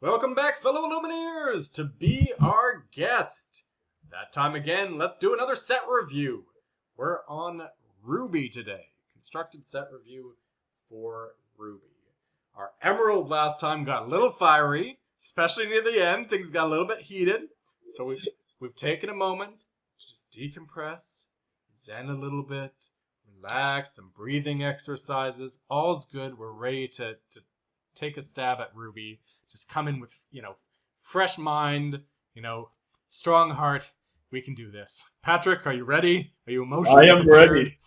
Welcome back, fellow Illumineers, to be our guest. It's that time again. Let's do another set review. We're on Ruby today. Constructed set review for Ruby. Our Emerald last time got a little fiery, especially near the end. Things got a little bit heated. So we've taken a moment to just decompress, zen a little bit, relax, some breathing exercises. All's good. We're ready to take a stab at Ruby. Just come in with, fresh mind, strong heart. We can do this. Patrick, are you ready? Are you emotionally prepared? prepared? Ready.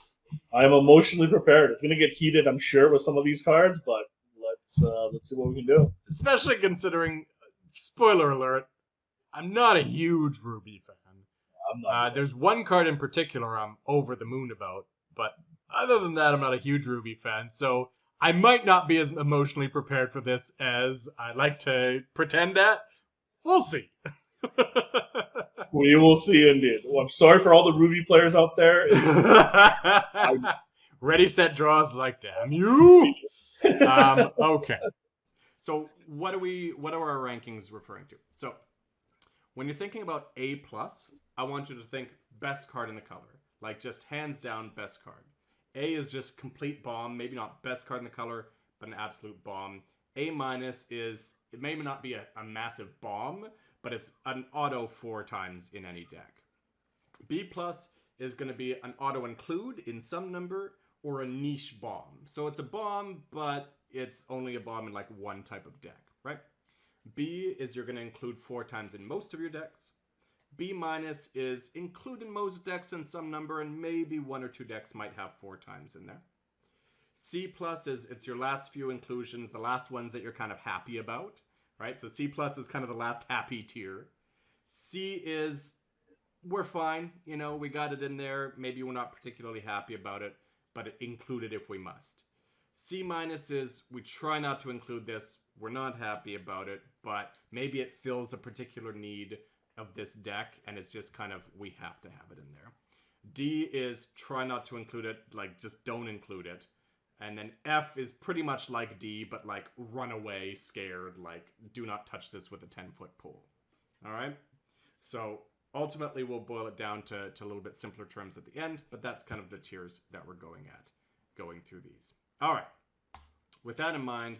I am emotionally prepared. It's going to get heated, I'm sure, with some of these cards, but let's see what we can do. Especially considering, spoiler alert, I'm not a huge Ruby fan. I'm not. There's one card in particular I'm over the moon about, but other than that, I'm not a huge Ruby fan, so I might not be as emotionally prepared for this as I like to pretend at. We'll see. We will see, indeed. Well, I'm sorry for all the Ruby players out there. Ready, set, draws, like, damn you. Okay. So what are our rankings referring to? So when you're thinking about A+, I want you to think best card in the color. Like, just hands down best card. A is just complete bomb, maybe not best card in the color, but an absolute bomb. A- is, it may not be a massive bomb, but it's an auto 4 times in any deck. B+ is going to be an auto include in some number or a niche bomb. So it's a bomb, but it's only a bomb in like one type of deck, right? B is you're going to include 4 times in most of your decks. B- is include in most decks in some number, and maybe 1 or 2 decks might have 4 times in there. C+ is it's your last few inclusions, the last ones that you're kind of happy about, right? So C+ is kind of the last happy tier. C is we're fine, we got it in there. Maybe we're not particularly happy about it, but include it if we must. C- is we try not to include this. We're not happy about it, but maybe it fills a particular need of this deck, and it's just kind of, we have to have it in there. D is try not to include it, like just don't include it. And then F is pretty much like D, but like run away, scared, like do not touch this with a 10-foot pole. All right? So ultimately we'll boil it down to a little bit simpler terms at the end, but that's kind of the tiers that we're going through these. All right. With that in mind,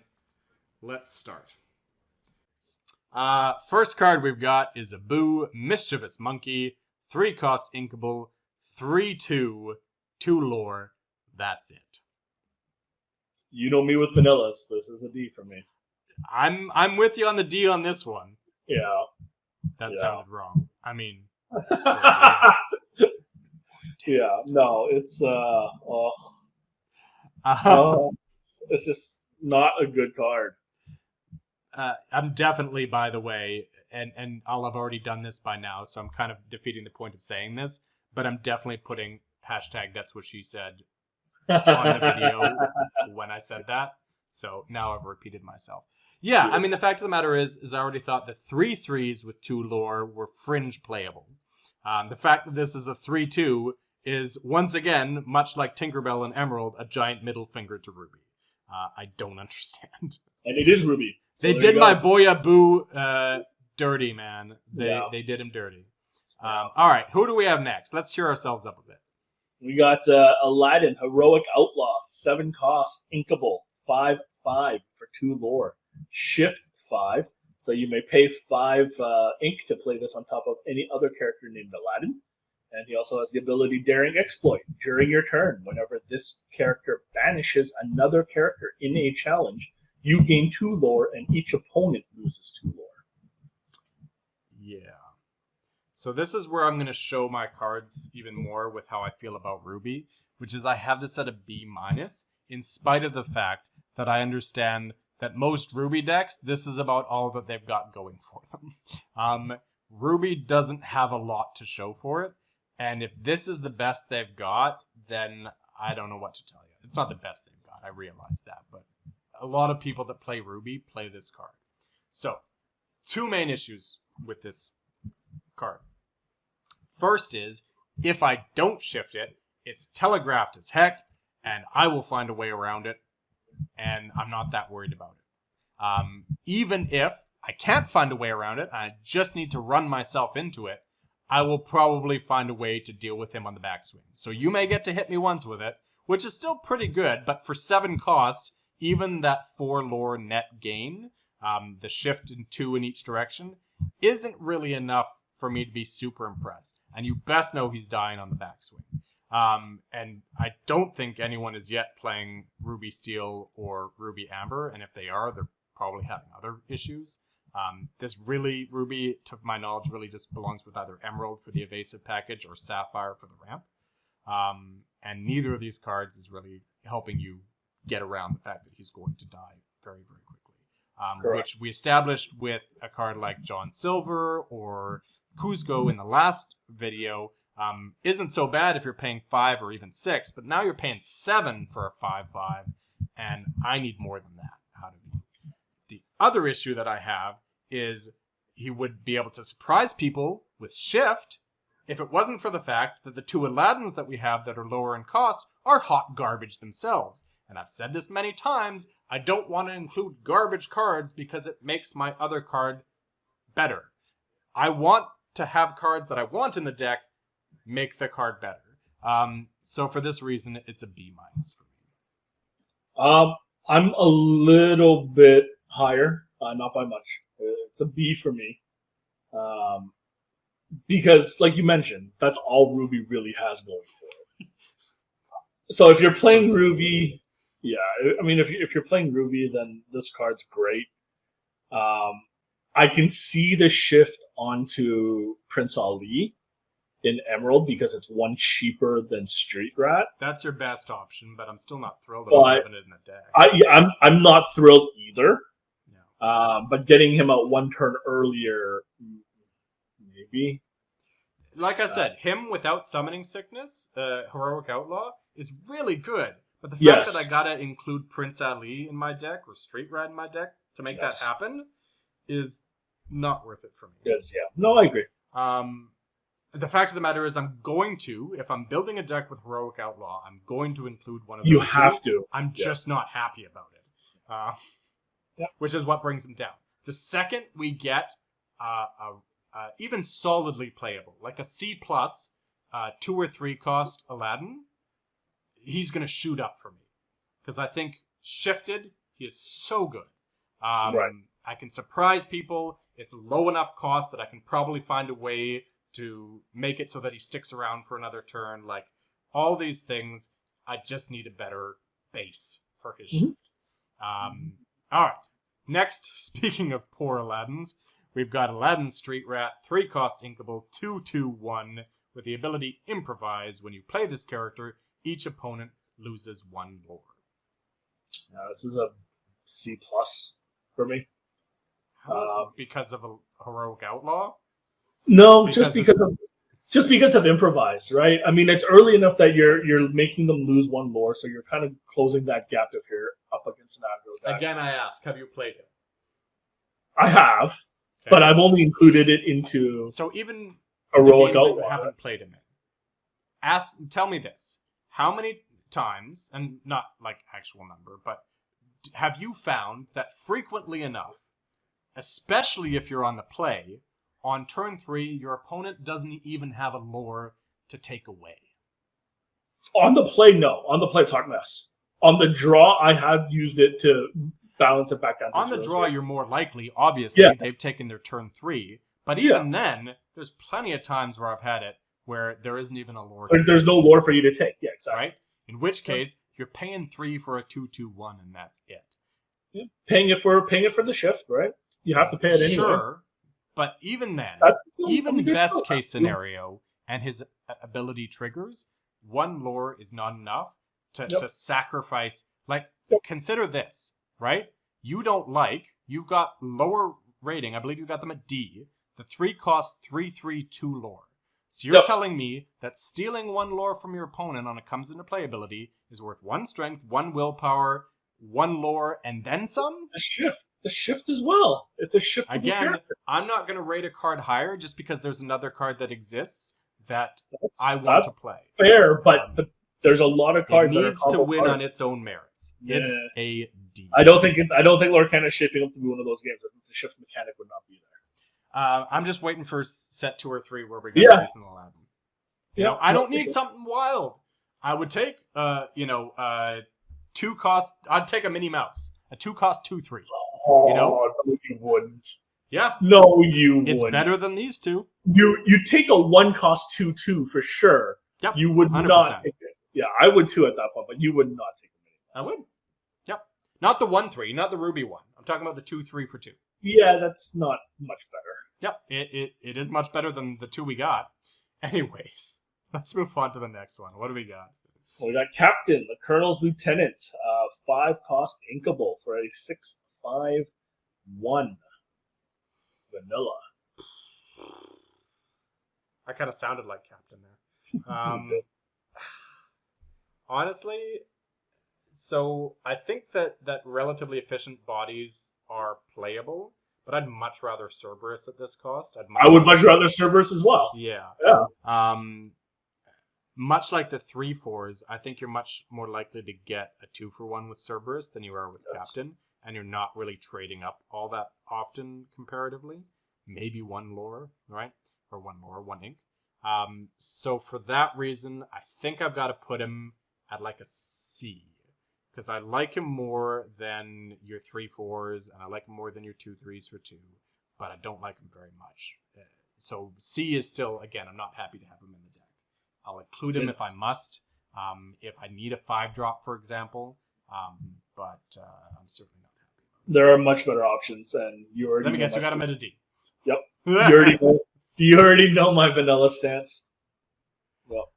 let's start. First card we've got is a Boo Mischievous Monkey, 3-cost inkable, 3/2, 2 lore. That's it. You know me with vanillas. This is a D for me. I'm with you on the D on this one. Yeah. That sounded wrong. I mean, yeah. No, it's it's just not a good card. I'm definitely, by the way, and I'll have already done this by now, so I'm kind of defeating the point of saying this, but I'm definitely putting hashtag that's what she said on the video when I said that. So now I've repeated myself. Yeah, I mean, the fact of the matter is I already thought the 3/3s with 2 lore were fringe playable. The fact that this is a 3/2 is, once again, much like Tinkerbell and Emerald, a giant middle finger to Ruby. I don't understand. And it is Ruby. So they did my boya Boo dirty, man. They did him dirty. All right, who do we have next? Let's cheer ourselves up a bit. We got Aladdin, Heroic Outlaw, 7 cost, inkable, 5/5 for 2 lore. Shift 5, so you may pay 5 ink to play this on top of any other character named Aladdin. And he also has the ability Daring Exploit. During your turn, whenever this character banishes another character in a challenge, you gain 2 lore, and each opponent loses 2 lore. Yeah. So this is where I'm going to show my cards even more with how I feel about Ruby, which is I have this at a B-, in spite of the fact that I understand that most Ruby decks, this is about all that they've got going for them. Ruby doesn't have a lot to show for it, and if this is the best they've got, then I don't know what to tell you. It's not the best they've got, I realize that, but a lot of people that play Ruby play this card. So, 2 main issues with this card. First is, if I don't shift it, it's telegraphed as heck, and I will find a way around it, and I'm not that worried about it. Even if I can't find a way around it, I just need to run myself into it, I will probably find a way to deal with him on the backswing. So you may get to hit me once with it, which is still pretty good, but for 7 cost, even that 4 lore net gain, the shift in 2 in each direction, isn't really enough for me to be super impressed. And you best know he's dying on the backswing. And I don't think anyone is yet playing Ruby Steel or Ruby Amber, and if they are, they're probably having other issues. This really, Ruby, to my knowledge, really just belongs with either Emerald for the evasive package or Sapphire for the ramp. And neither of these cards is really helping you get around the fact that he's going to die very, very quickly. Which we established with a card like John Silver or Kuzco in the last video. Isn't so bad if you're paying 5 or even 6, but now you're paying 7 for a 5/5, and I need more than that out of you. The other issue that I have is he would be able to surprise people with Shift if it wasn't for the fact that the 2 Aladdins that we have that are lower in cost are hot garbage themselves. And I've said this many times, I don't want to include garbage cards because it makes my other card better. I want to have cards that I want in the deck make the card better. So for this reason, it's a B- for me. I'm a little bit higher, not by much. It's a B for me. Because, like you mentioned, that's all Ruby really has going for it. So if you're playing Ruby, yeah, I mean, if you're playing Ruby, then this card's great. I can see the shift onto Prince Ali in Emerald because it's 1 cheaper than Street Rat. That's your best option, but I'm still not thrilled about having it in the deck. I'm not thrilled either. No. But getting him out 1 turn earlier, maybe. Like I said, him without Summoning Sickness, Heroic Outlaw, is really good. But the fact that I gotta include Prince Ali in my deck or Street Rat in my deck to make that happen is not worth it for me. Yes, yeah. No, I agree. The fact of the matter is I'm going to, if I'm building a deck with Heroic Outlaw, I'm going to include one of those. You have to. I'm just not happy about it. Which is what brings him down. The second we get even solidly playable, like a C+, 2 or 3 cost Aladdin, he's going to shoot up for me. Because I think Shifted, he is so good. I can surprise people. It's low enough cost that I can probably find a way to make it so that he sticks around for another turn. Like, all these things, I just need a better base for his shift. All right. Next, speaking of poor Aladdins, we've got Aladdin Street Rat, 3 cost inkable, 2/2/1, with the ability Improvise. When you play this character, each opponent loses 1 lore. This is a C+ for me. Because of a Heroic Outlaw? No, just because of Improvise, right? I mean, it's early enough that you're making them lose 1 lore, so you're kind of closing that gap if you're up against an aggro deck. Again, I ask, have you played it? I have, but I've only included it into so even Heroic Outlaw. Outlaw. You haven't played him in. Tell me this: how many times, and not like actual number, but have you found that frequently enough, especially if you're on the play, on turn 3, your opponent doesn't even have a lore to take away? On the play, no. On the play, it's hot mess. On the draw, I have used it to balance it back down. On the draw, you're more likely, obviously, they've taken their turn 3. But even then, there's plenty of times where I've had it where there isn't even a lore. There's no lore for you to take. Yeah, exactly. Right? In which case, you're paying 3 for a 2/2/1, and that's it. Yeah. Paying it for the shift, right? You have to pay it anyway. Sure. But even then, best case scenario, and his ability triggers, 1 lore is not enough to sacrifice. Like, consider this, right? You've got lower rating. I believe you got them at D. The 3 costs 3/3/2 lore. So you're telling me that stealing 1 lore from your opponent on a comes into play ability is worth 1 strength, 1 willpower, 1 lore, and then some? The shift as well. It's a shift. Again, I'm not going to rate a card higher just because there's another card that exists that I want to play. Fair, but there's a lot of cards it that needs to win on its own merits. It's a D. I don't think Lorcana is shaping up to be one of those games. The shift mechanic would not be there. I'm just waiting for set 2 or 3 where we get a decent 11. I don't need something wild. I would take, 2 cost. I'd take a Minnie Mouse. A 2 cost 2/3. Oh, no, you wouldn't. Yeah. No, you wouldn't. It's better than these two. You take a 1 cost 2/2 for sure. Yep. You would 100%. not take it. Yeah, I would too at that point, but you would not take a Minnie Mouse. I would. Yep. Not the 1/3, not the Ruby one. I'm talking about the 2/3 for 2. Yeah, that's not much better. Yep. It is much better than the 2 we got. Anyways, let's move on to the next one. What do we got? Well, we got Captain, the Colonel's Lieutenant, 5 cost inkable for a 6/5/1 vanilla. I kind of sounded like Captain there. Honestly, so I think that relatively efficient bodies are playable, but I'd much rather Cerberus at this cost. I would much rather Cerberus as well. Yeah. Yeah. Much like the 3/4s, I think you're much more likely to get a 2-for-1 with Cerberus than you are with Captain, and you're not really trading up all that often comparatively. Maybe 1 lore, right? Or 1 lore, 1 ink. So for that reason, I think I've got to put him at like a C. Because I like him more than your 3/4s, and I like him more than your 2/3s for 2, but I don't like him very much. So C is still, again, I'm not happy to have him in the deck. I'll include him if I must, if I need a 5-drop, for example, but I'm certainly not happy. There are much better options, and you already. Let me guess, you got him at a D. Yep. You already know my vanilla stance. Well.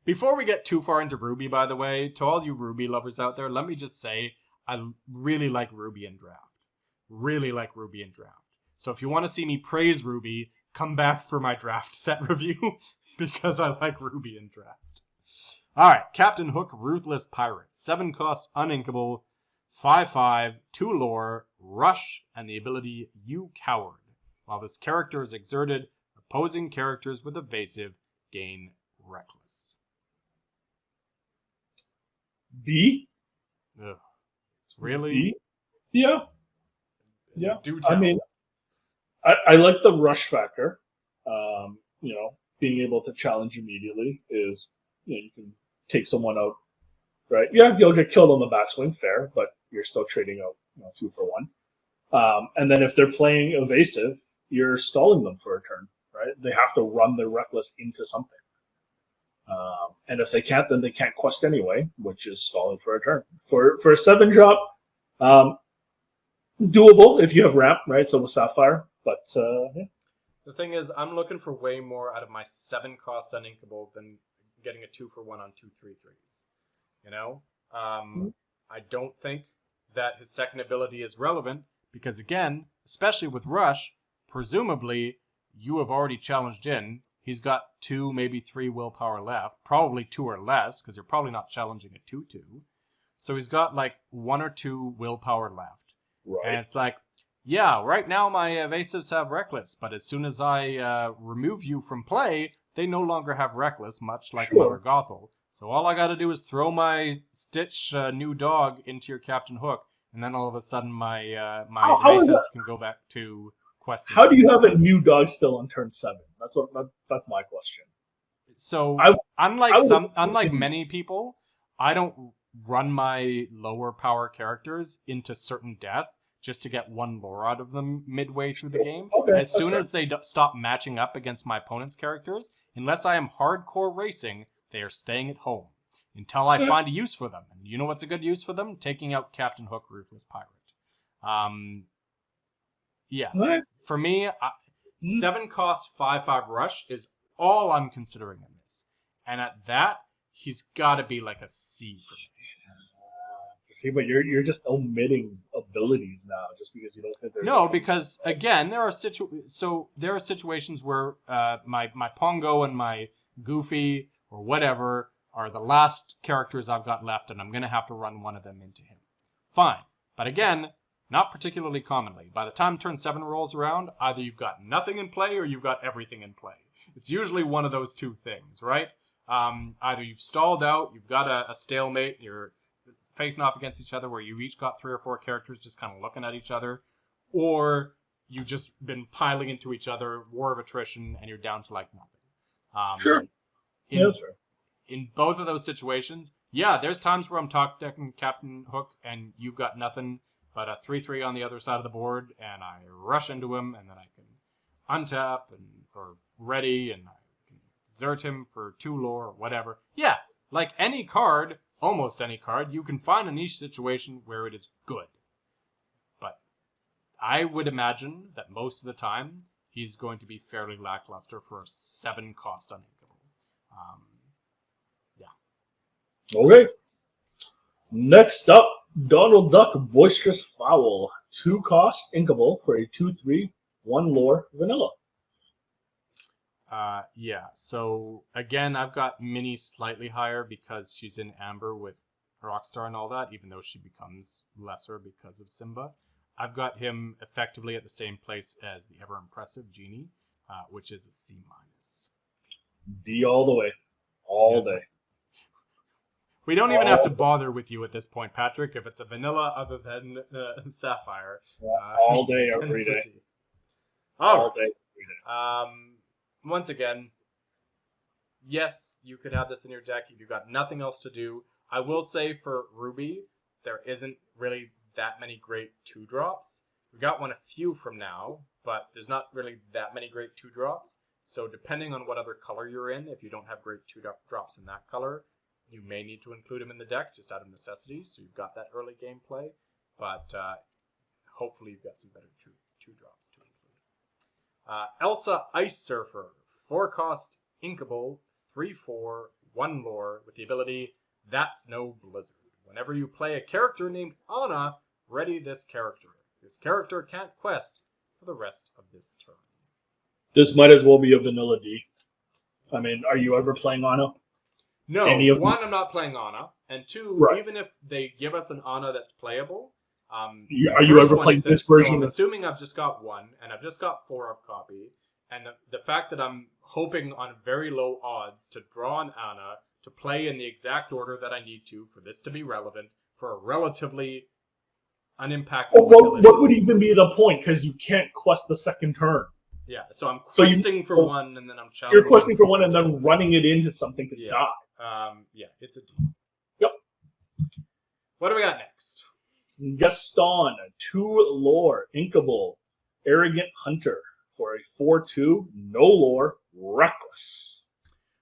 Before we get too far into Ruby, by the way, to all you Ruby lovers out there, let me just say I really like Ruby in Draft. Really like Ruby in Draft. So if you want to see me praise Ruby, come back for my draft set review because I like Ruby in Draft. All right, Captain Hook, Ruthless Pirate. 7 cost, uninkable, 5/5, 2 lore, rush, and the ability You Coward. While this character is exerted, opposing characters with evasive gain reckless. B? Ugh. Really? B? Yeah. Yeah. Do tell. I mean, I like the rush factor. Being able to challenge immediately is, you can take someone out, right? Yeah, you'll get killed on the backswing, fair, but you're still trading out 2-for-1. And then if they're playing evasive, you're stalling them for a turn, right? They have to run their reckless into something. And if they can't, then they can't quest anyway, which is stalling for a turn. For a 7-drop, doable if you have ramp, right? So with Sapphire, but yeah. The thing is, I'm looking for way more out of my 7 cost uninkable than getting a 2-for-1 on 2/3/3s. I don't think that his second ability is relevant because, again, especially with Rush, presumably you have already challenged in. He's got 2, maybe 3 willpower left, probably 2 or less because you're probably not challenging a 2/2. So he's got like 1 or 2 willpower left. Right. And it's like, yeah, right now my evasives have reckless, but as soon as I remove you from play, they no longer have reckless, much like Mother Gothel. So all I got to do is throw my Stitch new dog into your Captain Hook, and then all of a sudden my evasives can go back to questing. How do you have a new dog still on turn 7? That's my question. So unlike many people, I don't run my lower power characters into certain death just to get 1 lore out of them midway through the game. Okay, as soon as they stop matching up against my opponent's characters, unless I am hardcore racing, they are staying at home until I find a use for them. And you know what's a good use for them? Taking out Captain Hook, Ruthless Pirate. Yeah. Right. For me, 7 cost 5/5 rush is all I'm considering in this. And at that, he's got to be like a C for me. See, but you're just omitting abilities now just because you don't think they're... No, because again, there are situations where my Pongo and my Goofy or whatever are the last characters I've got left, and I'm going to have to run one of them into him. Fine. But again, not particularly commonly. By the time turn 7 rolls around, either you've got nothing in play or you've got everything in play. It's usually one of those two things, right? Either you've stalled out, you've got a stalemate, you're facing off against each other where you each got 3 or 4 characters just kind of looking at each other, or you just been piling into each other, war of attrition, and you're down to like nothing. Sure. In, That's fair. in both of those situations, yeah, there's times where I'm talk decking Captain Hook and you've got nothing but a 3/3 on the other side of the board, and I rush into him, and then I can untap or ready, and I can desert him for 2 lore or whatever. Yeah, like any card, almost any card, you can find a niche situation where it is good. But I would imagine that most of the time, he's going to be fairly lackluster for a 7 cost uninkable. Okay. Next up, Donald Duck Boisterous Fowl. 2 cost inkable for a 2/3, 1 lore vanilla. Yeah, so again, I've got Minnie slightly higher because she's in Amber with Rockstar and all that, even though she becomes lesser because of Simba. I've got him effectively at the same place as the ever-impressive Genie, which is a C-. D all the way. All day. We don't even have to bother with you at this point, Patrick, if it's a vanilla other than Sapphire. All day, every day. All day, every day. Once again, yes, you could have this in your deck if you've got nothing else to do. I will say for Ruby, there isn't really that many great 2-drops. We got one a few from now, but there's not really that many great 2-drops. So depending on what other color you're in, if you don't have great 2-drops in that color, you may need to include him in the deck just out of necessity, so you've got that early gameplay. But hopefully you've got some better 2-drops to include. Elsa Ice Surfer, 4 cost, inkable, 3/4, 1 lore, with the ability That's No Blizzard. Whenever you play a character named Anna, ready this character. This character can't quest for the rest of this turn. This might as well be a vanilla D. I mean, are you ever playing Anna? No, one, I'm not playing Anna, and 2, right. Even if they give us an Anna that's playable, are you ever playing this version? So I'm assuming I've just got 1, and I've just got 4 of copy, and the fact that I'm hoping on very low odds to draw an Anna to play in the exact order that I need to for this to be relevant for a relatively unimpactful. What would even be the point? Because you can't quest the second turn. Yeah, so I'm questing for 1, and then I'm challenging. You're questing for 1 and then running it into something to die. Yeah, it's a D. Yep. What do we got next? Gaston, 2 lore, inkable, arrogant hunter for a 4/2, no lore, reckless.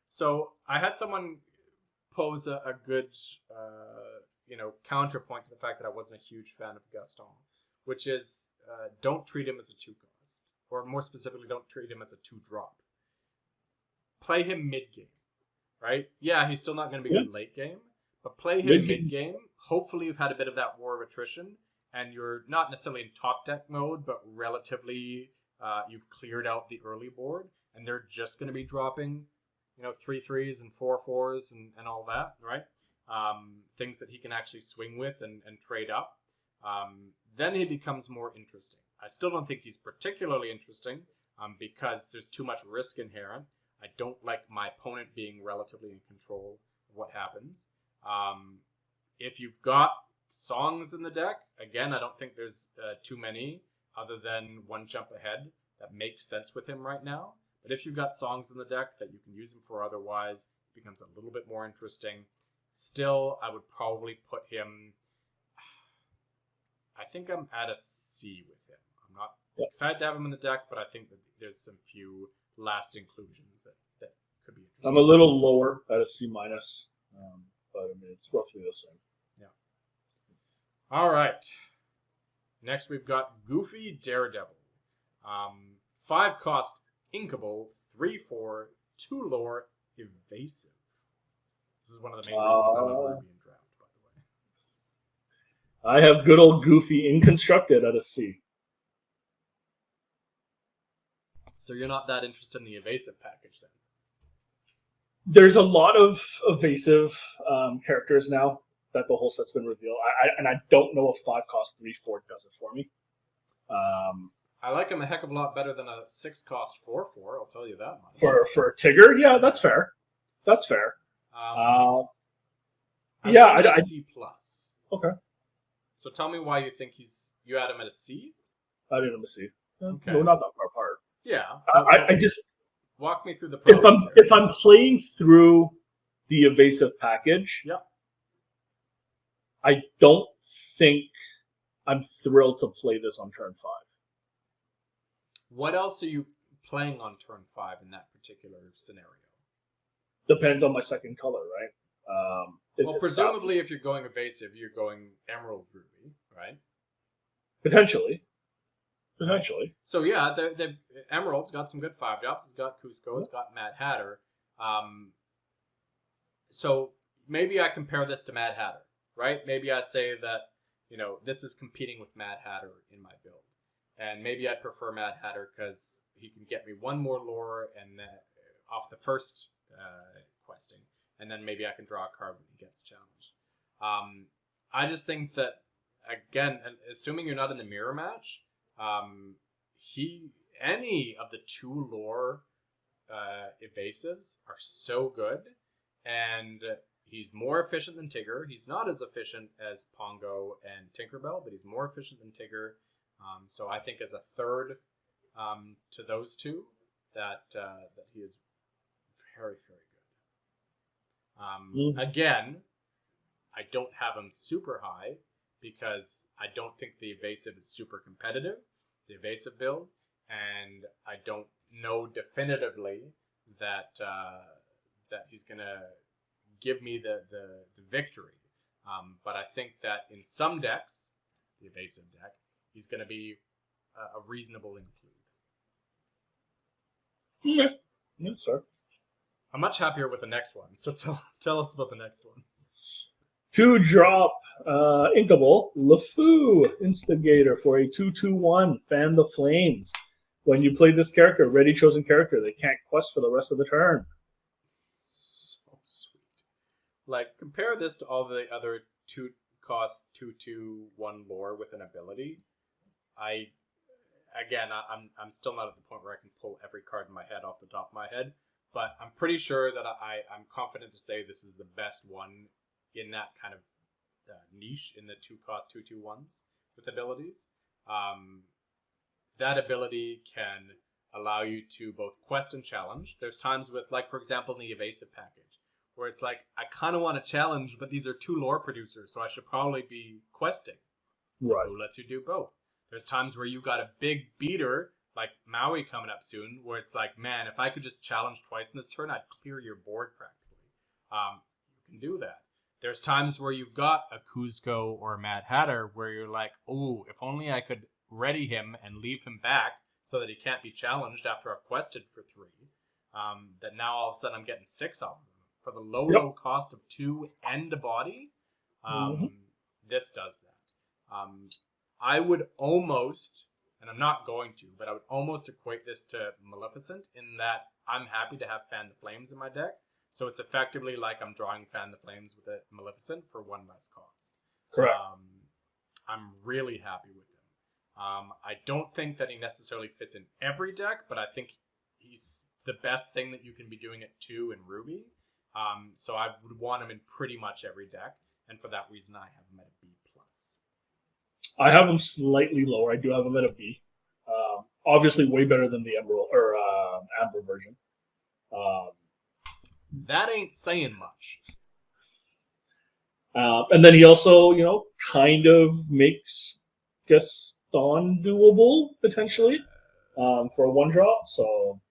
So I had someone pose a good, counterpoint to the fact that I wasn't a huge fan of Gaston, which is don't treat him as a 2 cost, or more specifically, don't treat him as a 2-drop. Play him mid-game. Right? Yeah, he's still not going to be good late game, but play him mid-game. Hopefully you've had a bit of that war of attrition, and you're not necessarily in top deck mode, but relatively you've cleared out the early board, and they're just going to be dropping, 3/3s and 4/4s and all that, right? Things that he can actually swing with and trade up. Then he becomes more interesting. I still don't think he's particularly interesting because there's too much risk inherent. I don't like my opponent being relatively in control of what happens. If you've got songs in the deck, again, I don't think there's too many other than 1 jump ahead that makes sense with him right now. But if you've got songs in the deck that you can use him for otherwise, it becomes a little bit more interesting. Still, I would probably put him... I think I'm at a C with him. I'm not excited to have him in the deck, but I think that there's some few last inclusions that could be interesting. I'm a little lower at a C-, but I mean, it's roughly the same. Yeah. All right. Next, we've got Goofy Daredevil. 5 cost, inkable, 3/4, 2 lore, evasive. This is one of the main reasons I love Ruby in draft, by the way. I have good old Goofy inconstructed at a C. So you're not that interested in the evasive package then? There's a lot of evasive characters now that the whole set's been revealed. I don't know if 5 cost 3/4 does it for me. I like him a heck of a lot better than a 6 cost 4/4. I'll tell you that much. For Tigger, yeah, that's fair. That's fair. I C plus Okay. So tell me why you think you had him at a C? I didn't see. Okay. No, not that far apart. Yeah. I just walk me through the process. If I'm playing through the evasive package, yeah, I don't think I'm thrilled to play this on turn 5. What else are you playing on turn 5 in that particular scenario? Depends on my second color, right? Well, presumably, if you're going evasive, you're going Emerald Ruby, right? Potentially. So yeah, the Emerald's got some good 5-drops. It's got Cusco. It's got Mad Hatter. So maybe I compare this to Mad Hatter, right? Maybe I say that this is competing with Mad Hatter in my build, and maybe I prefer Mad Hatter because he can get me one more lore and off the first questing, and then maybe I can draw a card when he gets challenged. I just think that, again, assuming you're not in the mirror match, any of the 2 lore evasives are so good, and he's more efficient than Tigger. He's not as efficient as Pongo and Tinkerbell, but he's more efficient than Tigger. So I think as a third to those 2, that he is very, very good. Again, I don't have him super high because I don't think the evasive is super competitive, the evasive build, and I don't know definitively that that he's gonna give me the victory. But I think that in some decks, the evasive deck, he's gonna be a reasonable include. Yeah, sir. I'm much happier with the next one. So tell us about the next one. 2-drop Inkable LeFou Instigator for a 2/2/1. Fan the Flames. When you play this character, ready chosen character, they can't quest for the rest of the turn. So sweet. Like, compare this to all the other 2-cost 2/2/1 lore with an ability. I'm still not at the point where I can pull every card in my head off the top of my head, but I'm pretty sure that I'm confident to say this is the best one in that kind of niche in the 2-cost 2/2/1s with abilities. That ability can allow you to both quest and challenge. There's times with, like, for example, in the evasive package, where it's like, I kind of want to challenge, but these are 2 lore producers, so I should probably be questing. Right. Who lets you do both. There's times where you got a big beater, like Maui coming up soon, where it's like, man, if I could just challenge twice in this turn, I'd clear your board practically. You can do that. There's times where you've got a Cusco or a Mad Hatter where you're like, oh, if only I could ready him and leave him back so that he can't be challenged after I've quested for 3. That now all of a sudden I'm getting 6 of them. For the low cost of 2 and a body, this does that. I would almost, and I'm not going to, but I would almost equate this to Maleficent in that I'm happy to have Fan the Flames in my deck. So it's effectively like I'm drawing Fan the Flames with a Maleficent for 1 less cost. Correct. I'm really happy with him. I don't think that he necessarily fits in every deck, but I think he's the best thing that you can be doing at 2 in Ruby. So I would want him in pretty much every deck, and for that reason I have him at a B+. I have him slightly lower. I do have him at a B. Obviously way better than the Emerald or Amber version. That ain't saying much. And then he also, kind of makes Gaston doable, potentially, for a 1-drop. So,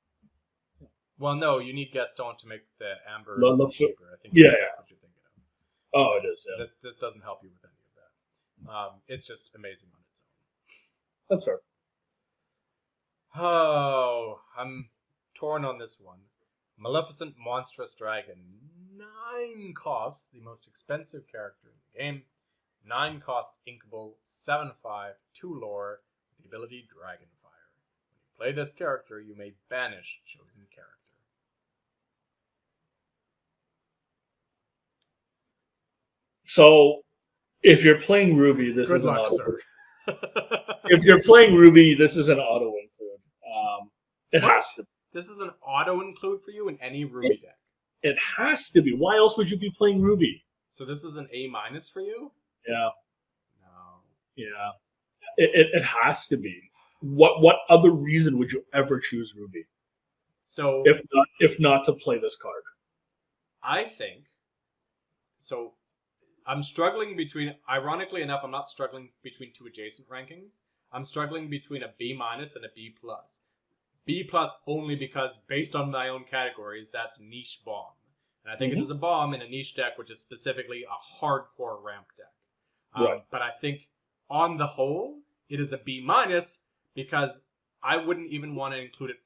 well, no, you need Gaston to make the Amber cheaper. I think that's what you're thinking of. Oh, it is, yeah. This doesn't help you with any of that. It's just amazing on its own. That's fair. Oh, I'm torn on this one. Maleficent Monstrous Dragon. 9 cost, the most expensive character in the game. 9 cost Inkable, 7/5, 2 lore, with the ability Dragonfire. When you play this character, you may banish chosen character. So, if you're playing Ruby, this Good is luck, an auto. sir. If you're playing Ruby, this is an auto include. It What? has to. This is an auto include for you in any Ruby deck. It has to be. Why else would you be playing Ruby? So this is an A- for you? Yeah. No. Yeah. It has to be. What other reason would you ever choose Ruby So if not to play this card? I think so. I'm struggling between. Ironically enough, I'm not struggling between two adjacent rankings. I'm struggling between a B minus and a B plus. B plus only because, based on my own categories, that's niche bomb, and I think it is a bomb in a niche deck, which is specifically a hardcore ramp deck. Right. But I think, on the whole, it is a B minus because I wouldn't even want to include it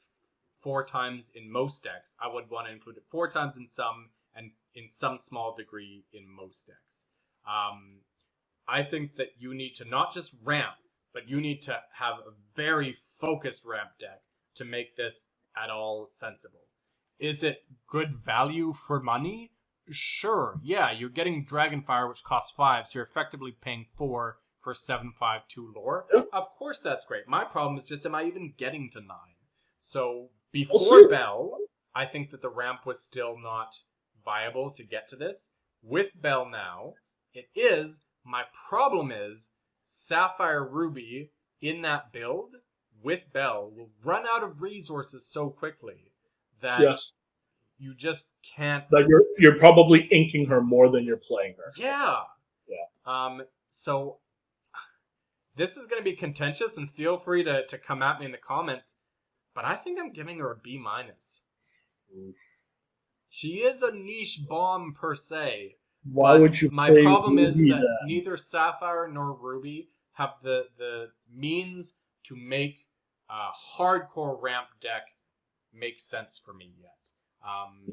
4 times in most decks. I would want to include it 4 times in some, and in some small degree in most decks. I think that you need to not just ramp, but you need to have a very focused ramp deck to make this at all sensible. Is it good value for money? Sure. Yeah, you're getting Dragonfire, which costs 5, so you're effectively paying 4 for 7/5/2 lore. Yeah. Of course that's great. My problem is just, am I even getting to 9? So We'll before see. Bell, I think that the ramp was still not viable to get to this. With Bell now, it is. My problem is Sapphire Ruby in that build with Bell will run out of resources so quickly that Yes. you just can't. That you're probably inking her more than you're playing her. Yeah. Yeah. So this is going to be contentious, and feel free to come at me in the comments, but I think I'm giving her a B minus. She is a niche bomb per se. Why would you? My problem is Ruby that then? neither Sapphire nor Ruby have the means to make a hardcore ramp deck make sense for me yet.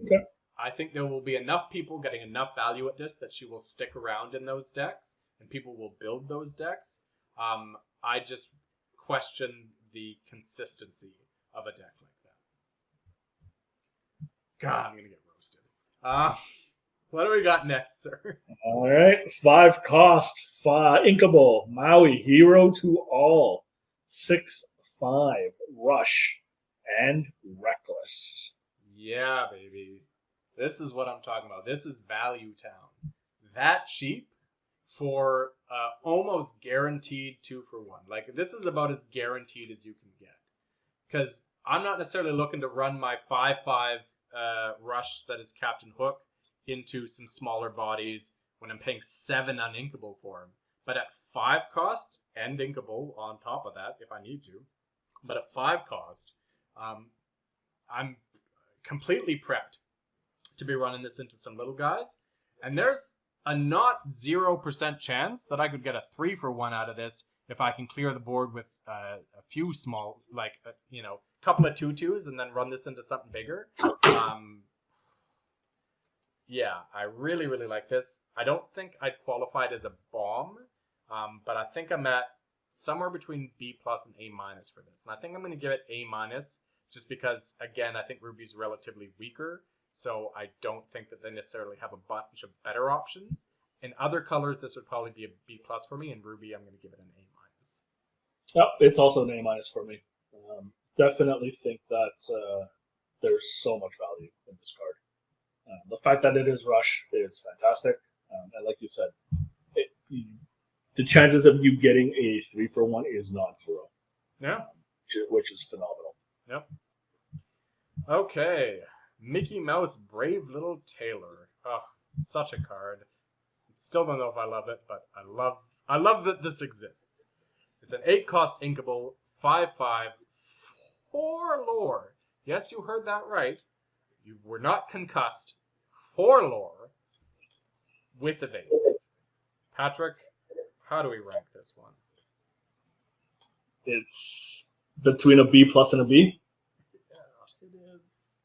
Okay. I think there will be enough people getting enough value at this that she will stick around in those decks, and people will build those decks. I just question the consistency of a deck like that. God, I'm gonna get roasted. What do we got next, sir? All right. 5 cost. 5 inkable. Maui. Hero to all. 6/5. Rush. And reckless. Yeah, baby. This is what I'm talking about. This is Value Town. That cheap for almost guaranteed 2 for 1. Like, this is about as guaranteed as you can get. Because I'm not necessarily looking to run my 5/5 Rush that is Captain Hook into some smaller bodies when I'm paying 7 uninkable for him. But at 5 cost, and inkable on top of that if I need to, but at 5 cost, I'm completely prepped to be running this into some little guys. And there's a not 0% chance that I could get a 3 for 1 out of this if I can clear the board with a few small, like, couple of 2/2s and then run this into something bigger. Yeah, I really, really like this. I don't think I'd qualify it as a bomb, but I think I'm at somewhere between B plus and A minus for this. And I think I'm going to give it A minus just because, again, I think Ruby's relatively weaker, so I don't think that they necessarily have a bunch of better options. In other colors, this would probably be a B plus for me, and Ruby, I'm going to give it an A minus. Oh, it's also an A minus for me. Definitely think that there's so much value in this card. The fact that it is Rush is fantastic. And like you said, the chances of you getting a 3 for 1 is not 0. Yeah. Which is phenomenal. Yep. Okay. Mickey Mouse Brave Little Tailor. Oh, such a card. Still don't know if I love it, but I love that this exists. It's an 8 cost inkable, 5/5, 4 lore. Yes, you heard that right. You were not concussed. 4 lore with evasive. Patrick, how do we rank this one? It's between a B plus and a B. Yeah, it is.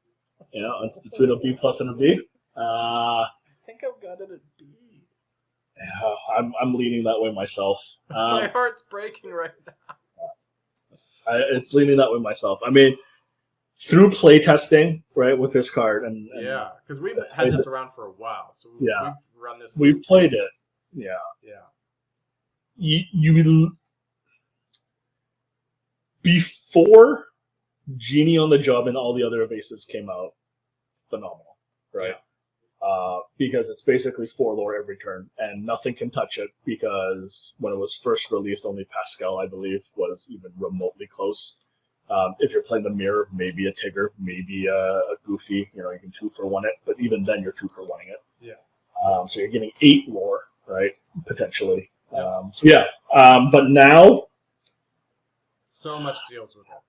Yeah, it's between a B plus and a B. I think I've got it at B. Yeah, I'm leaning that way myself. My heart's breaking right now. It's leaning that way myself. I mean, through playtesting, right, with this card, and yeah, because we've had this around for a while, so we've run this. We've played it. Yeah. You before Genie on the Job and all the other evasives came out, phenomenal, right? because it's basically 4 lore every turn, and nothing can touch it, because when it was first released, only Pascal, I believe, was even remotely close. If you're playing the mirror, maybe a Tigger, maybe a Goofy, you can 2-for-1 it, but even then you're 2-for-1ing it. Yeah. So you're getting 8 lore, right? Potentially. Yeah. But now, so much deals with it.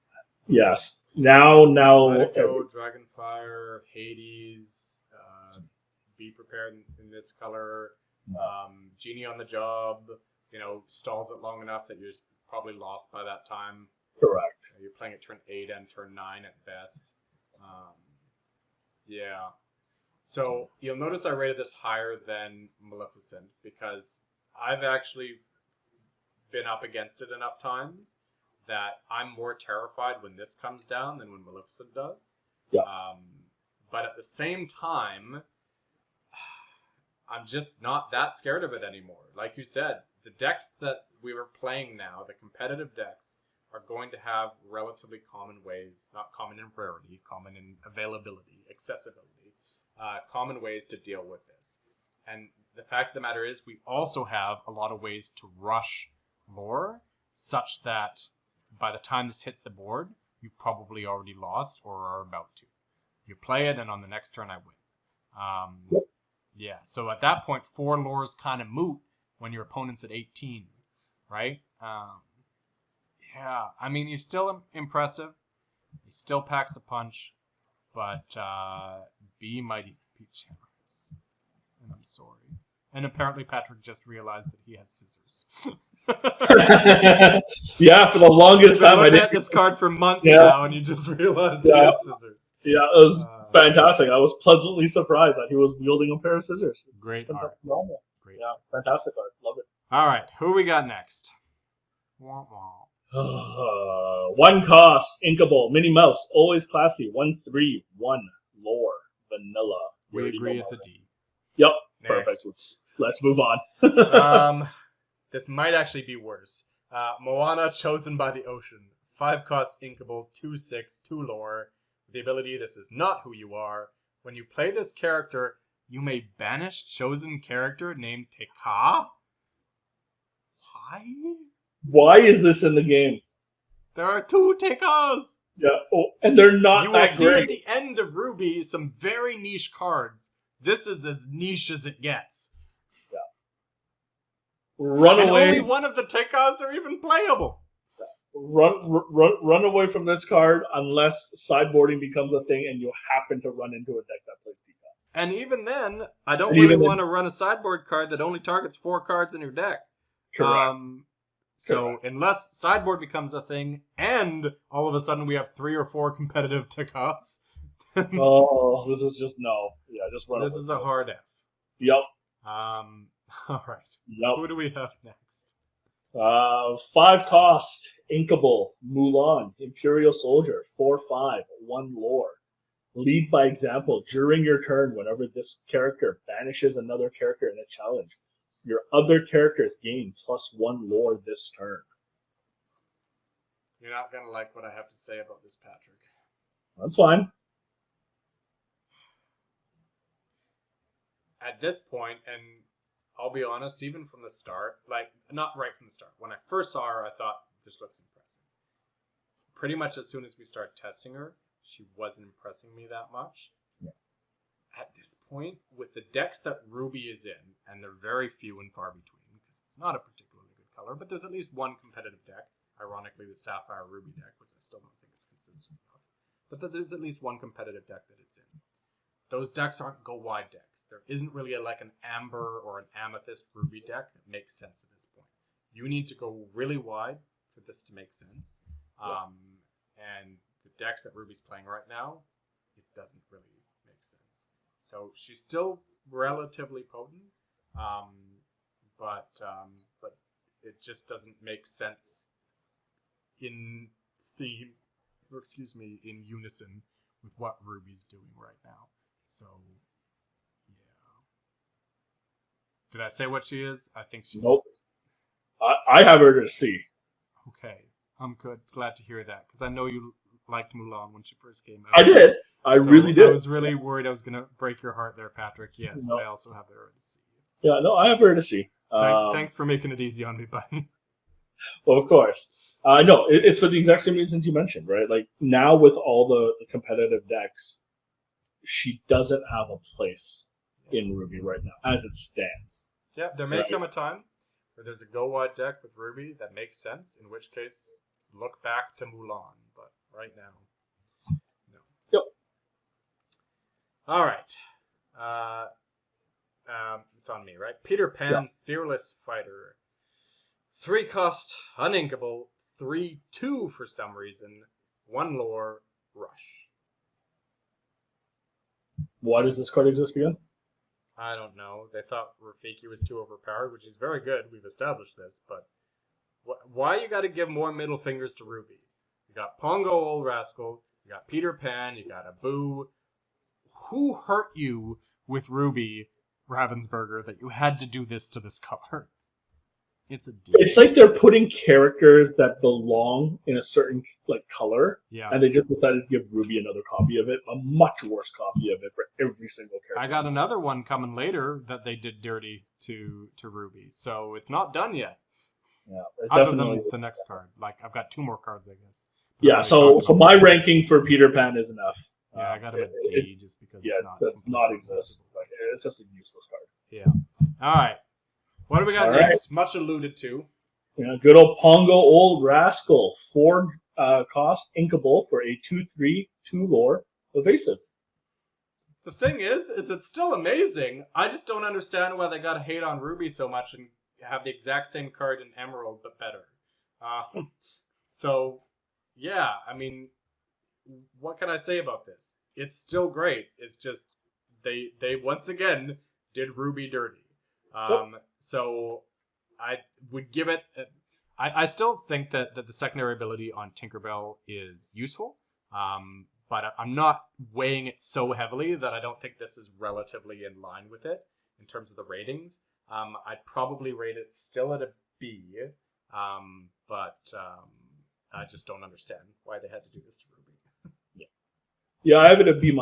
yes. Now, Let it go, Dragonfire, Hades, be prepared in this color, Genie on the job, stalls it long enough that you're probably lost by that time. Correct. You're playing at turn 8 and turn 9 at best. Yeah. So you'll notice I rated this higher than Maleficent, because I've actually been up against it enough times that I'm more terrified when this comes down than when Maleficent does. Yeah. But at the same time, I'm just not that scared of it anymore. Like you said, the decks that we were playing now, the competitive decks, are going to have relatively common ways, not common in rarity, common in availability, accessibility, common ways to deal with this. And the fact of the matter is, we also have a lot of ways to rush lore, such that by the time this hits the board, you've probably already lost or are about to. You play it, and on the next turn, I win. Yeah, so at that point, 4 lore is kind of moot when your opponent's at 18, right? Yeah, I mean, he's still impressive. He still packs a punch, but be mighty, Peach Harris. And I'm sorry. And apparently Patrick just realized that he has scissors. Yeah, for the longest time I didn't. At this card for months now, and you just realized he has scissors. Yeah, it was fantastic. I was pleasantly surprised that he was wielding a pair of scissors. It's great art. Normal. Great. Yeah, fantastic art. Love it. All right, who we got next? Wah, wah. 1 cost, Inkable, Minnie Mouse, always classy. 1/3, 1 lore, vanilla. We agree it's a D. Yep, next. Perfect. Let's move on. This might actually be worse. Moana, Chosen by the Ocean. 5 cost, Inkable, 2/6, 2 lore. The ability, this is not who you are. When you play this character, you may banish chosen character named Teka. Why? Why is this in the game? There are 2 Tekas. Yeah, and they're not that great. You will see at the end of Ruby some very niche cards. This is as niche as it gets. Yeah. Run and away. Only one of the Tekas are even playable. Run away from this card unless sideboarding becomes a thing and you happen to run into a deck that plays Tika. And even then, I don't really want to run a sideboard card that only targets 4 cards in your deck. Correct. So unless sideboard becomes a thing, and all of a sudden we have 3 or 4 competitive Tekas. Oh, this is just no. Yeah, just run. This is a hard F. Yep. All right. Yep. Who do we have next? 5 cost, Inkable, Mulan, Imperial Soldier, 4/5, 1 lore. Lead by example. During your turn, whenever this character banishes another character in a challenge, your other characters gain +1 lore this turn. You're not going to like what I have to say about this, Patrick. That's fine. At this point, and I'll be honest, even from the start, like, not right from the start. When I first saw her, I thought, this looks impressive. Pretty much as soon as we started testing her, she wasn't impressing me that much. Yeah. At this point, with the decks that Ruby is in, and they're very few and far between, because it's not a particularly good color, but there's at least one competitive deck, ironically the Sapphire Ruby deck, which I still don't think is consistent enough. But there's at least one competitive deck that it's in. Those decks aren't go-wide decks. There isn't really like an Amber or an Amethyst Ruby deck that makes sense at this point. You need to go really wide for this to make sense. And the decks that Ruby's playing right now, it doesn't really make sense. So she's still relatively potent, but it just doesn't make sense in theme, or excuse me, in unison with what Ruby's doing right now. So, yeah. Did I say what she is? I think she's... Nope. I have her to C. Okay. I'm good. Glad to hear that, because I know you liked Mulan when she first came out. I did. I really did. I was really worried I was going to break your heart there, Patrick. Yes, No. I also have Rare to See. Yeah, no, I have Rare to See. Thanks for making it easy on me, button. Well, of course. No, it's for the exact same reasons you mentioned, right? Like, now with all the competitive decks, she doesn't have a place in Ruby right now, as it stands. Yeah, there may come a time where there's a go-wide deck with Ruby that makes sense, in which case, look back to Mulan. But right now, no. Yep. All right. It's on me, right? Peter Pan, Fearless Fighter. 3 cost, uninkable, 3/2 for some reason, 1 lore, rush. Why does this card exist again? I don't know. They thought Rafiki was too overpowered, which is very good. We've established this, but why you got to give more middle fingers to Ruby? You got Pongo, Old Rascal. You got Peter Pan. You got Abu. Who hurt you with Ruby Ravensburger that you had to do this to this color? It's a deal. It's like they're putting characters that belong in a certain color, and they just decided to give Ruby another copy of it, a much worse copy of it for every single character. I got another one coming later that they did dirty to Ruby, so it's not done yet. Yeah, other than the next card. Like, I've got 2 more cards, I guess. But yeah, so my ranking for Peter Pan is enough. Yeah, I got him at D just because it does not exist. Like, it's just a useless card. Yeah. All right. What do we got next? Much alluded to. Yeah, good old Pongo Old Rascal. 4 cost, inkable for a 2/3, 2 lore, evasive. The thing is it's still amazing. I just don't understand why they got to hate on Ruby so much and have the exact same card in Emerald, but better. So, yeah, I mean, what can I say about this? It's still great. It's just they once again did Ruby dirty. So I would give it. I still think that the secondary ability on Tinkerbell is useful, but I'm not weighing it so heavily that I don't think this is relatively in line with it in terms of the ratings. I'd probably rate it still at a B, but I just don't understand why they had to do this to Ruby. Yeah, I have it at B-.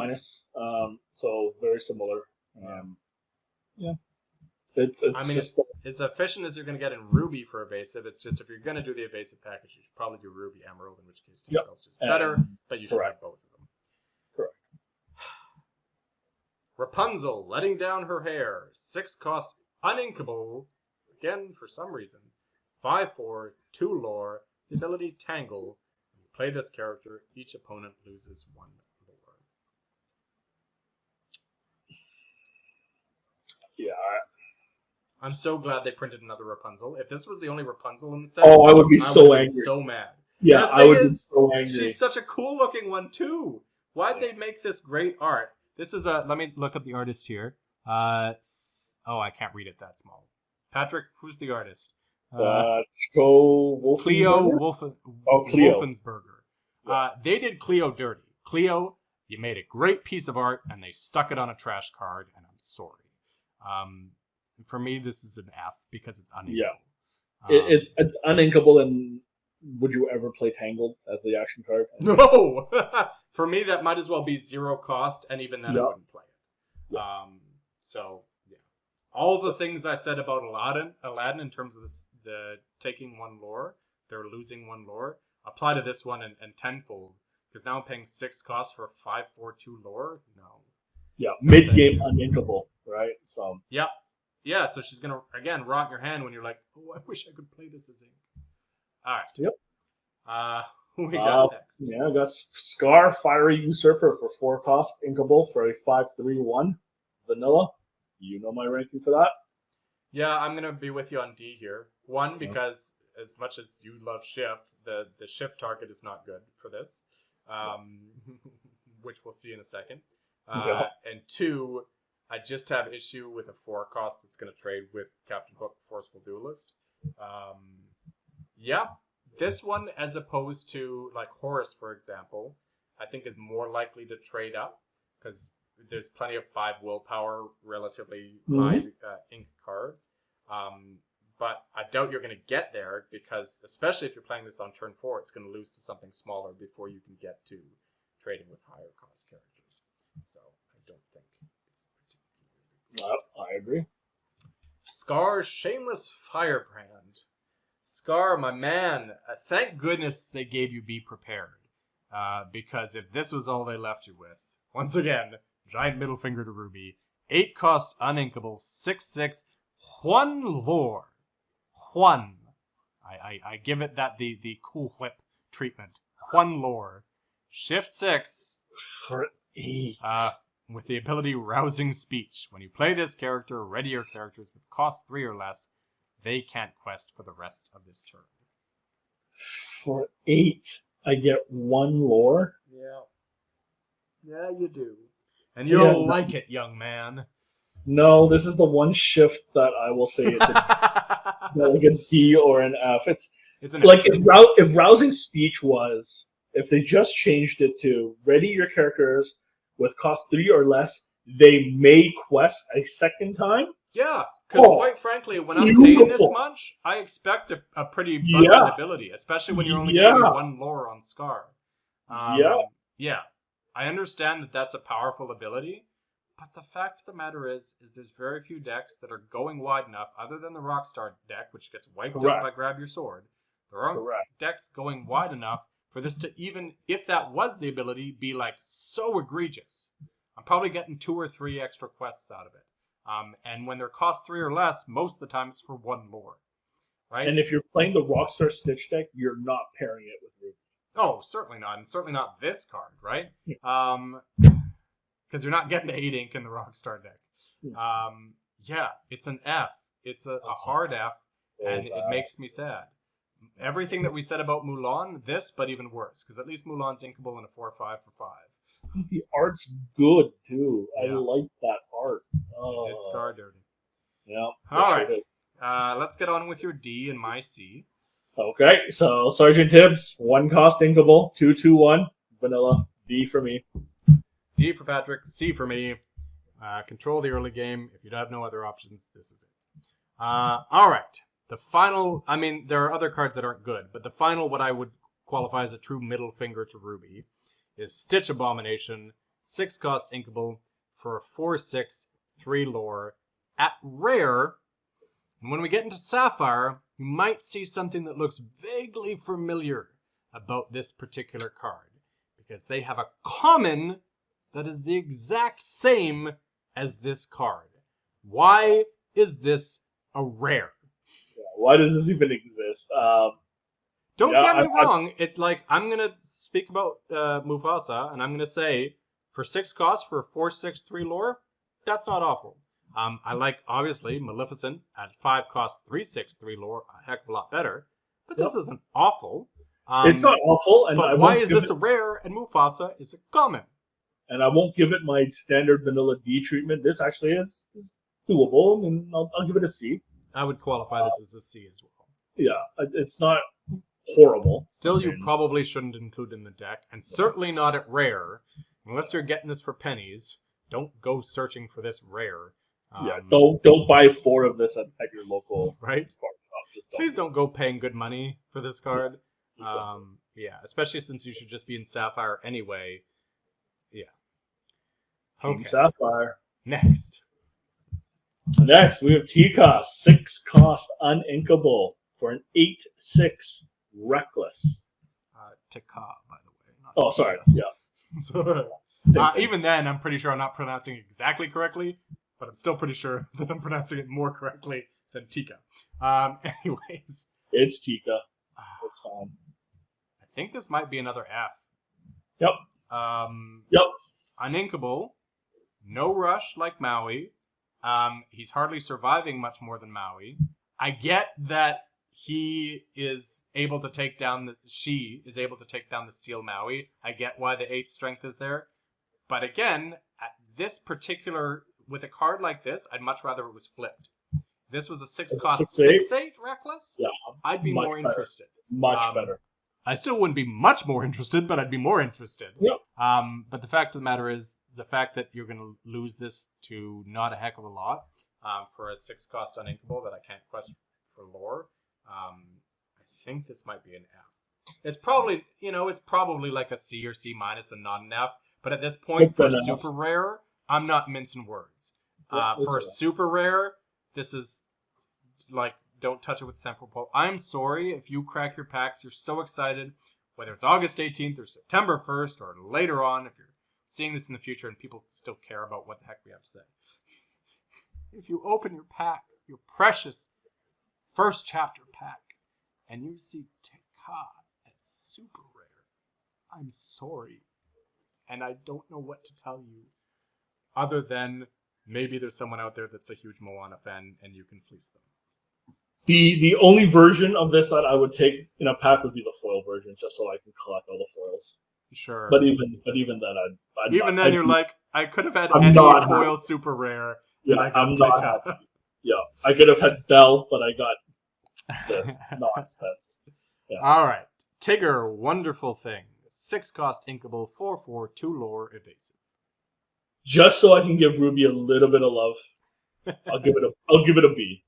So very similar. Yeah. It's as efficient as you're going to get in Ruby for evasive. It's just if you're going to do the evasive package, you should probably do Ruby Emerald, in which case Tinkerbell's just better, but you should have both of them. Correct. Rapunzel, letting down her hair. 6 cost, uninkable, again for some reason. 5/4, 2 lore, the ability Tangle. When you play this character, each opponent loses 1 lore. Yeah. I'm so glad they printed another Rapunzel. If this was the only Rapunzel in the set, I would be so angry. So mad. Yeah, I would be so angry. She's such a cool looking one too. Why'd they make this great art? This is let me look up the artist here. I can't read it that small. Patrick, who's the artist? Cleo Wolfensberger. They did Cleo dirty. Cleo, you made a great piece of art and they stuck it on a trash card, and I'm sorry. For me, this is an F because it's uninkable. Yeah, it's uninkable. And would you ever play Tangled as the action card? No. For me, that might as well be 0 cost, and even then, I wouldn't play it. Yeah. So yeah, all the things I said about Aladdin in terms of the taking 1 lore, they're losing 1 lore, apply to this one and tenfold. Because now I'm paying 6 cost for a 5/4/2 lore. No. Yeah, mid game uninkable, right? So yeah. So she's gonna again rot your hand when you're like, oh, I wish I could play this as ink. All right. Yep. Who we got next? Yeah, I got Scar Fiery Usurper for 4 cost, inkable for a 5/3/1 vanilla. You know my ranking for that. Yeah, I'm gonna be with you on D here. 1 because as much as you love shift, the shift target is not good for this, which we'll see in a second. And 2, I just have issue with a 4 cost that's going to trade with Captain Hook, Forceful Duelist. This one, as opposed to like Horus, for example, I think is more likely to trade up because there's plenty of 5 willpower, relatively high ink cards. But I doubt you're going to get there because, especially if you're playing this on turn 4, it's going to lose to something smaller before you can get to trading with higher cost characters. So I don't think it's particularly. Well, I agree. Scar, Shameless Firebrand. Scar, my man, thank goodness they gave you Be Prepared. Because if this was all they left you with, once again, giant middle finger to Ruby, 8 cost uninkable, 6/6, Juan lore. Juan. I give it that the cool whip treatment. Juan lore. Shift 6. For 8. With the ability Rousing Speech. When you play this character, ready your characters with cost 3 or less. They can't quest for the rest of this turn. For 8, I get 1 lore. Yeah. Yeah, you do. And you'll like it, young man. No, this is the one shift that I will say it's like a D or an F. It's an like if Rousing Speech was, if they just changed it to ready your characters with cost 3 or less, they may quest a second time. Yeah, because quite frankly, when I'm paying this much, I expect a pretty busted ability, especially when you're only getting 1 lore on Scar. Yeah, I understand that that's a powerful ability, but the fact of the matter is there's very few decks that are going wide enough, other than the Rockstar deck, which gets wiped out by Grab Your Sword. There aren't decks going wide enough for this to even, if that was the ability, be like so egregious. I'm probably getting 2 or 3 extra quests out of it. And when they're cost 3 or less, most of the time it's for 1 lore. Right? And if you're playing the Rockstar Stitch deck, you're not pairing it with Ruby. Oh, certainly not. And certainly not this card, right? Because you're not getting to 8 ink in the Rockstar deck. Yeah, it's an F. It's a hard F, and it makes me sad. Everything that we said about Mulan, this, but even worse. Because at least Mulan's inkable in a 4/5 for 5. The art's good, too. I like that art. It's Scar dirty. Yeah. All right. Let's get on with your D and my C. Okay, so Sergeant Tibbs, 1 cost inkable, 2/2/1, vanilla, D for me. D for Patrick, C for me. Control the early game. If you have no other options, this is it. All right. The final, I mean, there are other cards that aren't good, but the final, what I would qualify as a true middle finger to Ruby, is Stitch Abomination, 6 cost inkable for a 4/6, 3 lore. At rare, and when we get into Sapphire, you might see something that looks vaguely familiar about this particular card, because they have a common that is the exact same as this card. Why is this a rare? Yeah, why does this even exist? Don't get me wrong. I'm gonna speak about Mufasa, and I'm gonna say for 6 costs for a 4/6 3 lore, that's not awful. I like obviously Maleficent at 5 costs 3/6 3 lore a heck of a lot better, but this isn't awful. It's not awful, and but why is this a rare and Mufasa is a common? And I won't give it my standard vanilla D treatment. This actually is doable, and I'll give it a C. I would qualify this as a C as well. Yeah, it's not horrible. Still, you probably shouldn't include in the deck, and certainly not at rare. Unless you're getting this for pennies, don't go searching for this rare. Don't buy 4 of this at your local right. card shop. Just Please don't go paying good money for this card. Especially since you should just be in Sapphire anyway. Yeah. Okay. Sapphire. Next, we have T-Cost, 6 cost uninkable for an 8/6 reckless. Taka, by the way. Oh, sorry. Yeah. So, even then, I'm pretty sure I'm not pronouncing it exactly correctly, but I'm still pretty sure that I'm pronouncing it more correctly than Tika. Anyways. It's Tika. It's fine. I think this might be another F. Yep. Uninkable. No rush like Maui. He's hardly surviving much more than Maui. I get that she is able to take down the steel Maui. I get why the 8 strength is there. But again, at this particular, with a card like this, I'd much rather it was flipped. This was a 6 cost 6/8 reckless. Yeah, I'd be more interested. Much better. I still wouldn't be much more interested, but I'd be more interested. Yep. But the fact of the matter is, the fact that you're going to lose this to not a heck of a lot for a 6 cost uninkable that I can't quest for lore, I think this might be an F. It's probably, it's probably like a C or C minus and not an F. But at this point, It's for an a F. super rare, I'm not mincing words. Yeah, For a it's super rare, this is like, don't touch it with a 10-foot pole. I'm sorry if you crack your packs, you're so excited, whether it's August 18th or September 1st or later on, if you're seeing this in the future and people still care about what the heck we have to say. If you open your pack, your precious first chapter pack, and you see Tekka at super rare, I'm sorry. And I don't know what to tell you other than maybe there's someone out there that's a huge Moana fan and you can fleece them. The only version of this that I would take in a pack would be the foil version, just so I can collect all the foils. Sure. But even then, you're like, I could have had I'm any not foil happy. super rare. Yeah, I got I'm not Tekka. happy. Yeah, I could have had Belle, but I got this nonsense. Yeah. All right. Tigger, wonderful thing. 6 cost inkable, 4/4, 2 lore, evasive. Just so I can give Ruby a little bit of love, I'll give it a B.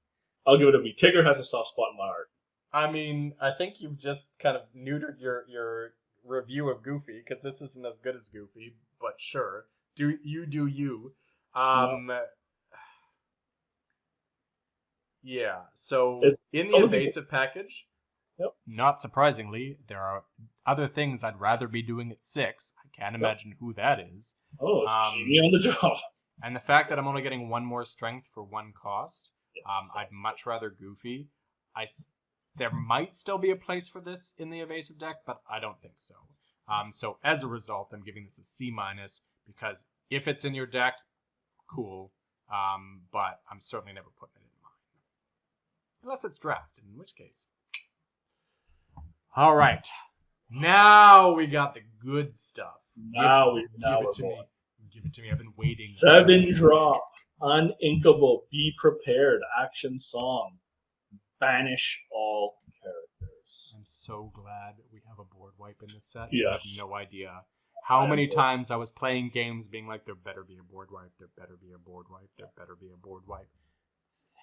I'll give it a B. Tigger has a soft spot in my heart. I mean, I think you've just kind of neutered your review of Goofy, because this isn't as good as Goofy, but sure. Do you. Yeah, so in the evasive package, not surprisingly, there are other things I'd rather be doing at 6. I can't imagine who that is. Oh, genie on the job. And the fact that I'm only getting 1 more strength for 1 cost, I'd much rather Goofy. There might still be a place for this in the evasive deck, but I don't think so. So as a result, I'm giving this a C minus, because if it's in your deck, cool. But I'm certainly never putting it in mine. Unless it's draft, in which case. All right. Now we got the good stuff. Give it to me. Give it to me. I've been waiting. 7 drop. Uninkable. Be prepared. Action song. Banish all characters. I'm so glad we have a board wipe in this set. Yes. You have no idea how many times I was playing games being like, there better be a board wipe. There better be a board wipe. There better be a board wipe.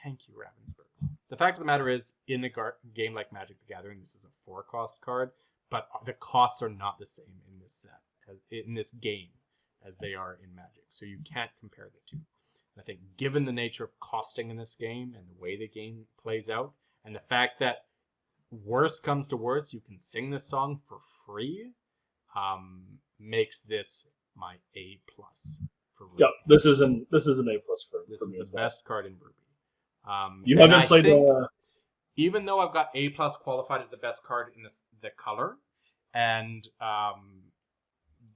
Thank you, Ravensburg. The fact of the matter is, in a game like Magic the Gathering, this is a 4-cost card, but the costs are not the same in this set, in this game, as they are in Magic. So you can't compare the two. And I think given the nature of costing in this game and the way the game plays out, and the fact that worst comes to worst, you can sing this song for free, makes this my A+ for Ruby. Yeah, this is an A+ for me. This is as the well. best card in Ruby. You haven't played even though I've got A+ qualified as the best card in the color, and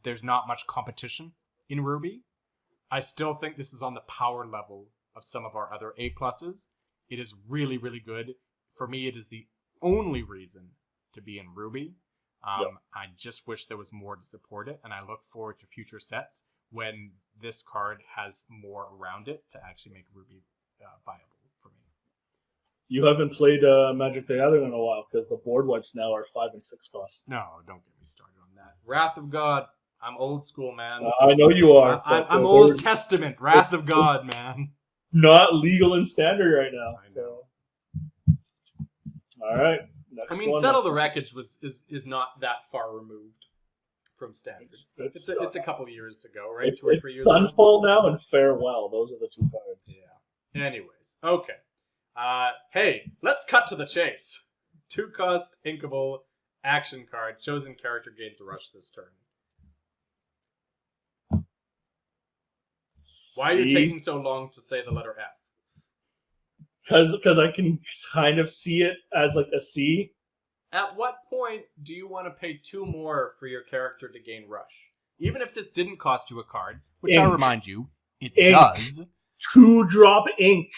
there's not much competition in Ruby, I still think this is on the power level of some of our other A+. It is really, really good. For me, it is the only reason to be in Ruby. I just wish there was more to support it, and I look forward to future sets when this card has more around it to actually make Ruby viable for me. You haven't played Magic the Gathering in a while, because the board wipes now are 5 and 6 costs. No, don't get me started on that. Wrath of God. I'm old school, man. I know you are. I'm Old Testament. Wrath of God, man. Not legal in Standard right now. So, all right. I mean, Settle the Wreckage is not that far removed from Standard. It's a couple years ago, right? It's 2 or 3 years Sunfall ago. now and Farewell. Those are the 2 cards. Yeah. Anyways, okay. Hey, let's cut to the chase. 2-cost inkable action card. Chosen character gains a rush this turn. Why are you taking so long to say the letter F? Because I can kind of see it as like a C. At what point do you want to pay 2 more for your character to gain rush? Even if this didn't cost you a card, which I remind you, it does. 2-drop ink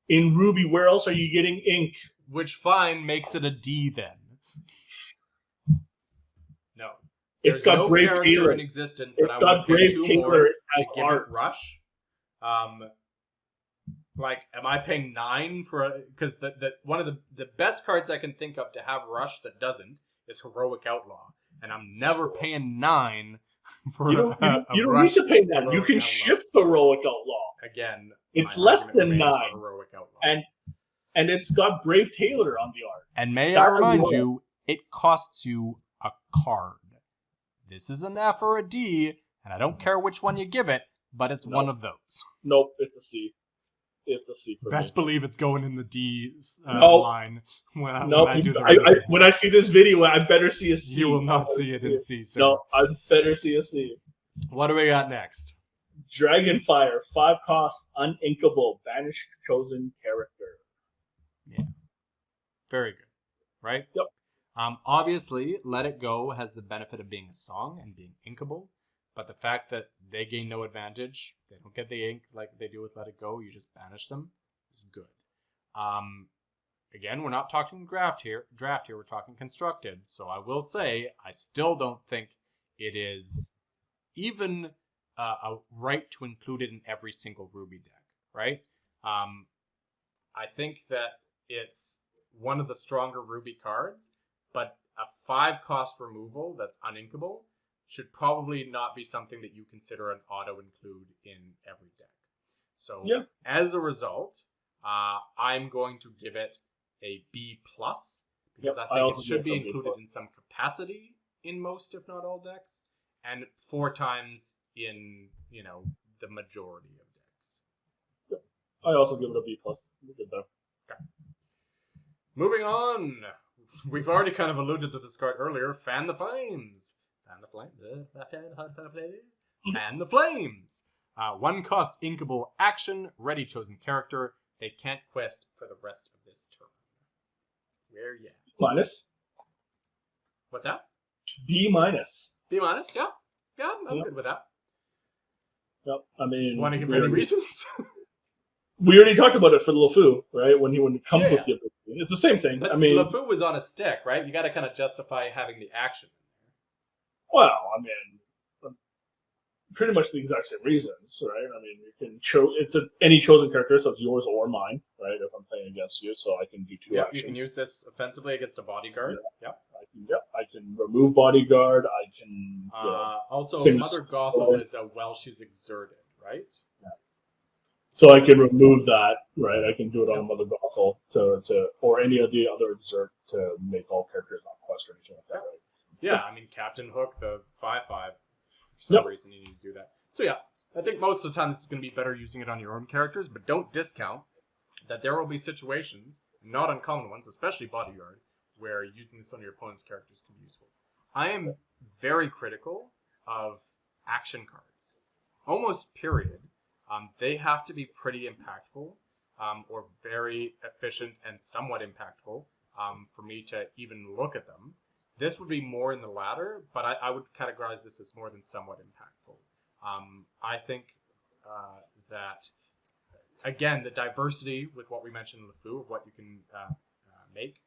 in Ruby. Where else are you getting ink? Which fine makes it a D then. No. It's got no Brave character Taylor in existence It's that I got would pay Brave 2 Taylor more as to give art. it rush. Like, am I paying 9 for because the one of the best cards I can think of to have rush that doesn't is Heroic Outlaw, and I'm never paying 9 for you don't rush need to pay that. You Heroic can Outlaw. shift Heroic Outlaw. Again, It's my less argument than remains 9. for Heroic Outlaw. And it's got Brave Taylor on the art. And may That I remind reward. you, it costs you a card. This is an F or a D, and I don't care which one you give it, but it's one of those. Nope, it's a C. It's a C for Best me. believe it's going in the D Nope. line when Nope. I do the when I see this video, I better see a C. You will not see it in C, sir. No, I better see a C. What do we got next? Dragonfire, 5 costs, uninkable, banish chosen character. Yeah. Very good. Right? Yep. Obviously, Let It Go has the benefit of being a song and being inkable, but the fact that they gain no advantage, they don't get the ink like they do with Let It Go, you just banish them, is good. Again, we're not talking draft here, we're talking constructed, so I will say, I still don't think it is even a right to include it in every single Ruby deck, right? I think that it's one of the stronger Ruby cards, but a 5-cost removal that's uninkable should probably not be something that you consider an auto-include in every deck. So as a result, I'm going to give it a B+, because I think it should be included in some capacity in most, if not all decks, and 4 times in, the majority of decks. Yep. I also give it a B+. We're good there. Okay. Moving on. We've already kind of alluded to this card earlier. Fan the Flames. Fan the Flames. Fan the Flames. 1-cost inkable action. Ready chosen character. They can't quest for the rest of this turn. Where ya? Minus. What's that? B-. B-, yeah. Yeah, I'm good with that. Yep. I mean, want to give any reasons? We already talked about it for LeFou, right? When it comes with the ability. It's the same thing. But I mean, LeFou was on a stick, right? You got to kind of justify having the action. Well, I mean, pretty much the exact same reasons, right? I mean, you can any chosen character, so it's yours or mine, right? If I'm playing against you, so I can do 2 actions. You can use this offensively against a bodyguard. I can remove bodyguard. I can. Also, Mother Gothel is a Welsh's exerted, right? Yeah. So I can remove that, right? I can do it on Mother Gothel or any of the other exert to make all characters on quest or anything like that, right? Yeah, I mean, Captain Hook, the 5/5, for some reason you need to do that. So yeah, I think most of the time this is going to be better using it on your own characters, but don't discount that there will be situations, not uncommon ones, especially bodyguard, where using this on your opponent's characters can be useful. I am very critical of action cards. Almost period. They have to be pretty impactful, or very efficient and somewhat impactful for me to even look at them. This would be more in the latter, but I would categorize this as more than somewhat impactful. I think that, again, the diversity with what we mentioned in LeFou of what you can make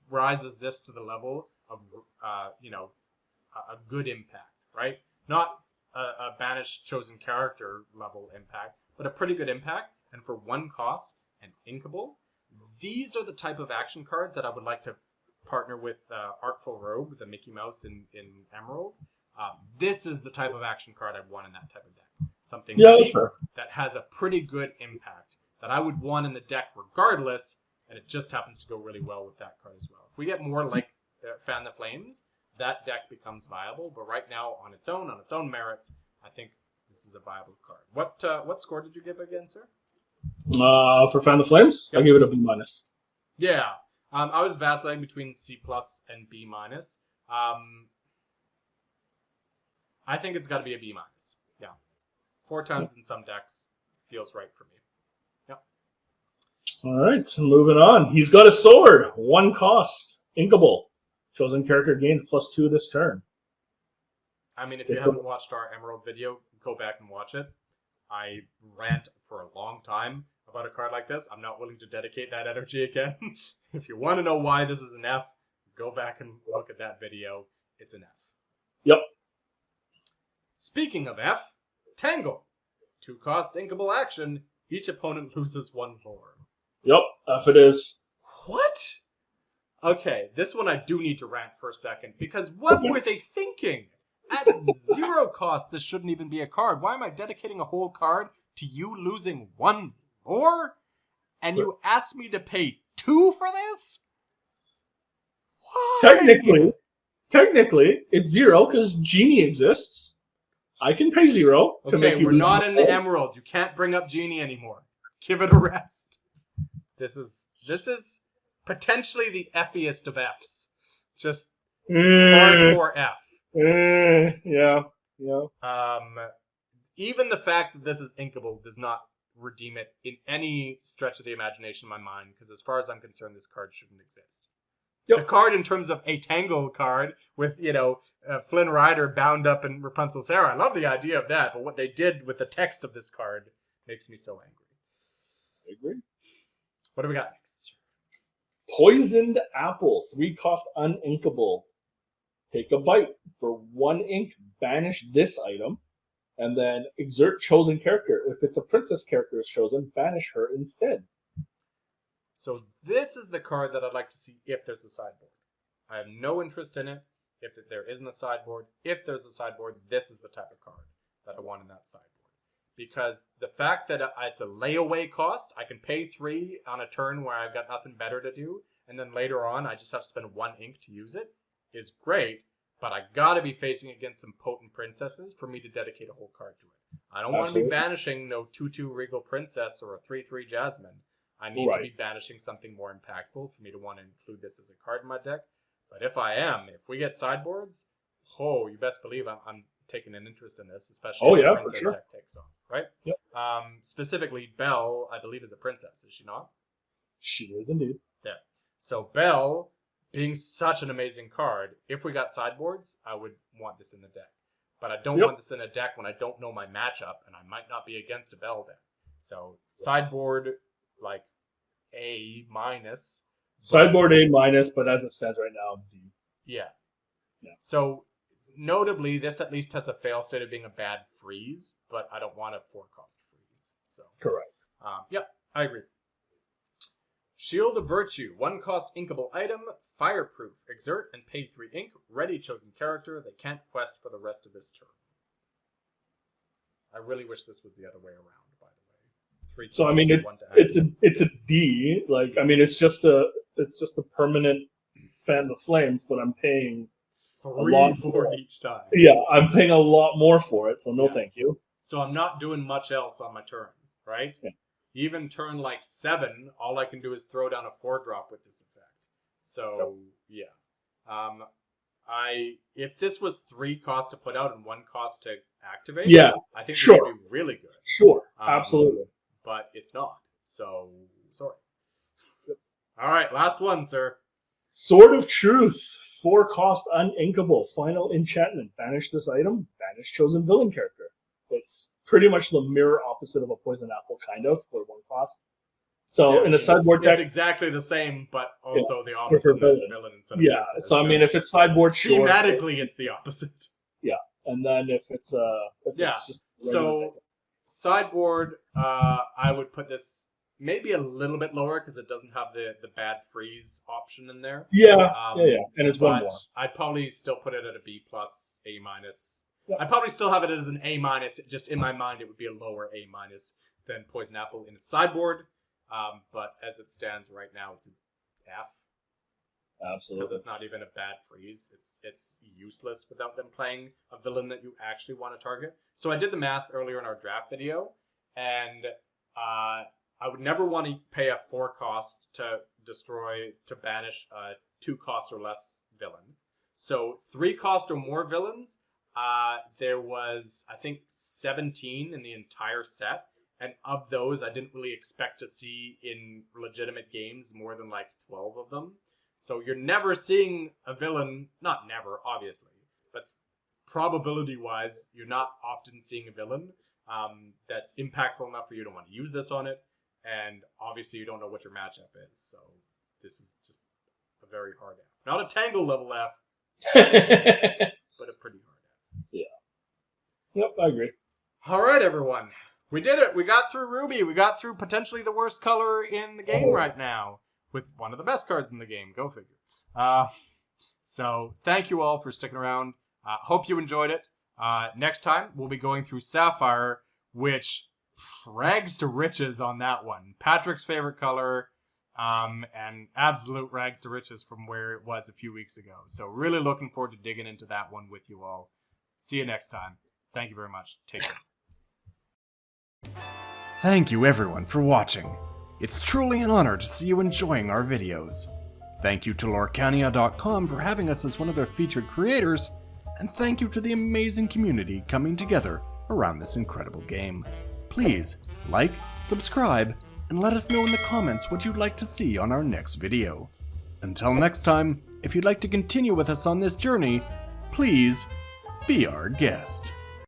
rises this to the level of, a good impact, right? Not a banished chosen character level impact, but a pretty good impact. And for 1 cost and inkable, these are the type of action cards that I would like to partner with Artful Rogue, the Mickey Mouse in Emerald. This is the type of action card I want in that type of deck. Something cheap that has a pretty good impact that I would want in the deck regardless, and it just happens to go really well with that card as well. If we get more like Fan the Flames, that deck becomes viable, but right now on its own merits, I think this is a viable card. What score did you give again, sir? For Fan the Flames, I give it a B-. Yeah. I was vacillating between C+ and B-. I think it's got to be a B-. Yeah. 4 times in some decks feels right for me. Yep. All right, moving on. He's got a sword. 1 cost. Inkable. Chosen character gains +2 this turn. I mean, if you haven't watched our Emerald video, go back and watch it. I rant for a long time about a card like this. I'm not willing to dedicate that energy again. If you want to know why this is an F, go back and look at that video. It's an F. Yep. Speaking of F, Tangle. 2-cost inkable action. Each opponent loses 1 lore. Yep, F it is. What? Okay, this one I do need to rant for a second, because what were they thinking? At 0 cost, this shouldn't even be a card. Why am I dedicating a whole card to you losing 1 lore? And you asked me to pay 2 for this? Why? Technically, it's 0 because Genie exists. I can pay 0 to make you. We're not in the Emerald. You can't bring up Genie anymore. Give it a rest. This is potentially the F-iest of Fs. Just hardcore F. Yeah. Even the fact that this is inkable does not redeem it in any stretch of the imagination in my mind, because as far as I'm concerned, this card shouldn't exist. Yep. The card in terms of a Tangle card with, Flynn Rider bound up in Rapunzel's hair, I love the idea of that, but what they did with the text of this card makes me so angry. I agree. What do we got next? Poisoned Apple, 3-cost uninkable. Take a bite. For 1 ink, banish this item, and then exert chosen character. If it's a princess character is chosen, banish her instead. So this is the card that I'd like to see if there's a sideboard. I have no interest in it if there isn't a sideboard. If there's a sideboard, this is the type of card that I want in that sideboard. Because the fact that it's a layaway cost, I can pay 3 on a turn where I've got nothing better to do, and then later on I just have to spend 1 ink to use it, is great, but I gotta be facing against some potent princesses for me to dedicate a whole card to it. I don't want to be banishing no 2/2 Regal Princess or a 3/3 Jasmine. I need to be banishing something more impactful for me to want to include this as a card in my deck. But if we get sideboards, you best believe I'm taking an interest in this, especially if the princess deck takes off, right? Yep. Specifically, Belle, I believe, is a princess, is she not? She is indeed. Yeah. So Belle, being such an amazing card, if we got sideboards, I would want this in the deck. But I don't want this in a deck when I don't know my matchup, and I might not be against a Belle deck. So sideboard, like A-. Sideboard A-, but as it stands right now, D. Yeah. So notably, this at least has a fail state of being a bad freeze, but I don't want a 4-cost freeze. So correct. I agree. Shield of Virtue, 1-cost inkable item, fireproof, exert and pay 3 ink, ready chosen character, they can't quest for the rest of this turn. I really wish this was the other way around, by the way. 3 so I mean it's a D, like I mean it's just a permanent fan of flames, but I'm paying 3 for it each time. Yeah, I'm paying a lot more for it, so no thank you. So I'm not doing much else on my turn, right? Yeah. Even turn like 7, all I can do is throw down a 4-drop with this effect. So if this was 3 cost to put out and 1 cost to activate, I think this would be really good. Sure, absolutely. But it's not. So sorry. Yep. All right, last one, sir. Sword of Truth, 4-cost uninkable, final enchantment. Banish this item, banish chosen villain character. It's pretty much the mirror opposite of a poison apple, kind of, for 1 cost. So in a sideboard deck, it's exactly the same, but also the opposite. Villain instead of princess. So I mean, if it's sideboard, thematically, it's the opposite. Yeah, and then if it's it's just so sideboard, I would put this maybe a little bit lower because it doesn't have the bad freeze option in there. Yeah, and it's 1 more. I'd probably still put it at a B+, A-. I'd probably still have it as an A-. Just in my mind, it would be a lower A- than Poison Apple in the sideboard. But as it stands right now, it's an F. Absolutely. Because it's not even a bad freeze. It's useless without them playing a villain that you actually want to target. So I did the math earlier in our draft video, and I would never want to pay a 4-cost to banish a 2-cost or less villain. So 3-cost or more villains, there was, I think, 17 in the entire set. And of those, I didn't really expect to see in legitimate games more than like 12 of them. So you're never seeing a villain, not never, obviously, but probability-wise, you're not often seeing a villain that's impactful enough for you to want to use this on it. And obviously, you don't know what your matchup is. So this is just a very hard F. Not a Tangle level F, but a pretty hard F. Yeah. Yep, I agree. All right, everyone. We did it. We got through Ruby. We got through potentially the worst color in the game right now with one of the best cards in the game. Go figure. So thank you all for sticking around. Hope you enjoyed it. Next time, we'll be going through Sapphire, which rags to riches on that one. Patrick's favorite color. and absolute rags to riches from where it was a few weeks ago. So really looking forward to digging into that one with you all. See you next time. Thank you very much. Take care. Thank you everyone for watching. It's truly an honor to see you enjoying our videos. Thank you to Lorcana.com for having us as one of their featured creators, and thank you to the amazing community coming together around this incredible game. Please like, subscribe, and let us know in the comments what you'd like to see on our next video. Until next time, if you'd like to continue with us on this journey, please be our guest.